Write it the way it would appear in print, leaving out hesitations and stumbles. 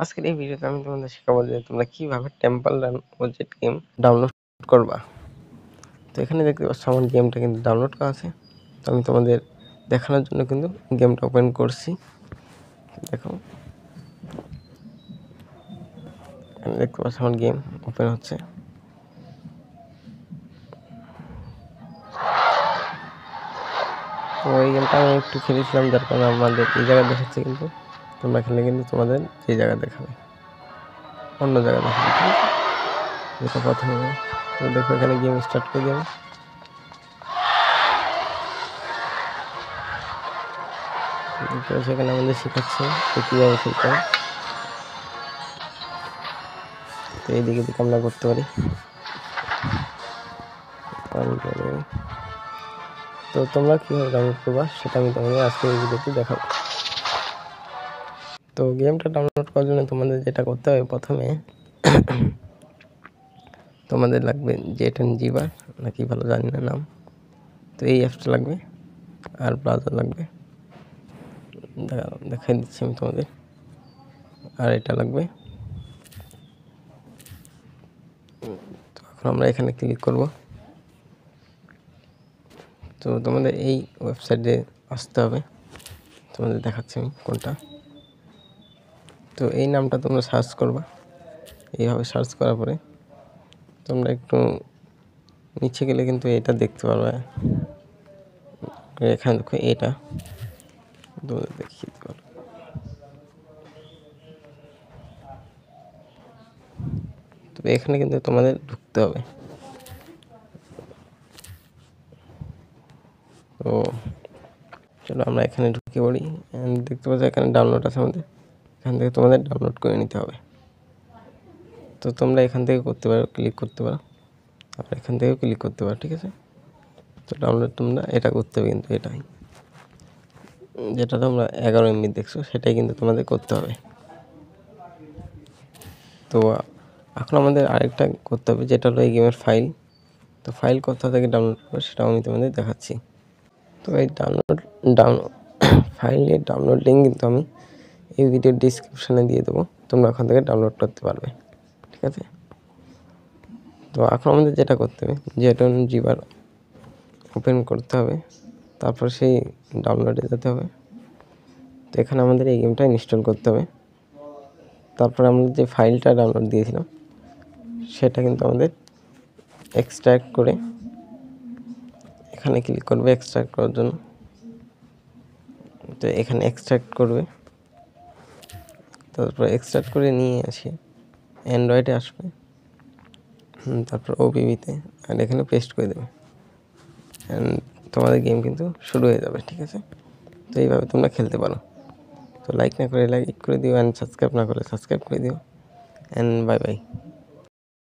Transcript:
আজকের এই ভিডিওতে আমি তোমাদের শেখাবো যে তোমরা কিভাবে টেম্পল রান ওজেট গেম ডাউনলোড করবা। তো এখানে দেখতে পাচ্ছ আমার গেমটা কিন্তু ডাউনলোড করা আছে। তো আমি তোমাদের দেখানোর জন্য কিন্তু গেমটা ওপেন করছি। দেখো, দেখতে পাচ্ছ আমার গেম ওপেন হচ্ছে। তো এই গেমটা আমি একটু খেলেছিলাম, যার কারণে আমাদের এই জায়গায় দেখাচ্ছে, কিন্তু তোমরা খেলে কিন্তু তোমাদের এই জায়গা দেখাবে, অন্য জায়গা দেখাবে, ঠিক আছে? যেটা প্রথমে তো দেখো এখানে গেম স্টার্ট করে দিই। সেখানে আমাদের শেখাচ্ছে কীভাবে খেলতে হয়। তো এইদিকে দিকে আমরা করতে পারি। তো তোমরা কীভাবে ডাউনলোড করবা সেটা আমি তোমাদের আজকে এই ভিডিওতে দেখাবো। তো গেমটা ডাউনলোড করার জন্য তোমাদের যেটা করতে হবে, প্রথমে তোমাদের লাগবে জেট-এন-জিবার, নাকি ভালো জানি না নাম। তো এই অ্যাপসটা লাগবে, আর ব্রাউজার লাগবে, দেখাই দিচ্ছি আমি তোমাদের। আর এটা লাগবে। তো এখন আমরা এখানে ক্লিক করব। তো তোমাদের এই ওয়েবসাইটে আসতে হবে, তোমাদের দেখাচ্ছি আমি কোনটা। তো এই নামটা তোমরা সার্চ করবা। এইভাবে সার্চ করার পরে তোমরা একটু নিচে গেলে কিন্তু এটা দেখতে পারবে। এখানে দেখো, এটা তোমাদের দেখিয়ে দিতে পারবো। তো এখানে কিন্তু তোমাদের ঢুকতে হবে। তো চলো আমরা এখানে ঢুকে পড়ি। দেখতে পাচ্ছ এখানে ডাউনলোড আছে আমাদের, এখান থেকে তোমাদের ডাউনলোড করে নিতে হবে। তো তোমরা এখান থেকে করতে পারো, ক্লিক করতে পারো, আর এখান থেকেও ক্লিক করতে পারো, ঠিক আছে? তো ডাউনলোড তোমরা এটা করতে হবে, কিন্তু এটাই যেটা তোমরা 11 MB দেখছো সেটাই কিন্তু তোমাদের করতে হবে। তো এখন আমাদের আরেকটা করতে হবে, যেটা হলো এই গেমের ফাইল। তো ফাইল কোথা থেকে ডাউনলোড করবো সেটাও আমি তোমাদের দেখাচ্ছি। তো এই ফাইলের ডাউনলোড লিঙ্ক কিন্তু আমি এই ভিডিওর ডিসক্রিপশানে দিয়ে দেবো, তোমরা ওখান থেকে ডাউনলোড করতে পারবে, ঠিক আছে? তো এখন আমাদের যেটা করতে হবে, জেট-এন-জিবার ওপেন করতে হবে, তারপর সেই ডাউনলোডে যেতে হবে। তো এখানে আমাদের এই গেমটা ইনস্টল করতে হবে। তারপর আমরা যে ফাইলটা ডাউনলোড দিয়েছিলাম সেটা কিন্তু আমাদের এক্সট্রাক্ট করে এখানে ক্লিক করবে এক্সট্রাক্ট করার জন্য। তো এখানে এক্সট্রাক্ট করবে, তারপর এক্সট্রাক্ট করে নিয়ে আসি অ্যান্ড্রয়েডে আসবে, তারপর ওবিবিতে, আর এখানে পেস্ট করে দেবে, অ্যান্ড তোমাদের গেম কিন্তু শুরু হয়ে যাবে, ঠিক আছে? তো এইভাবে তোমরা খেলতে পারো। তো লাইক না করে লাইক করে দিও, অ্যান্ড সাবস্ক্রাইব না করে সাবস্ক্রাইব করে দিও, অ্যান্ড বাই বাই।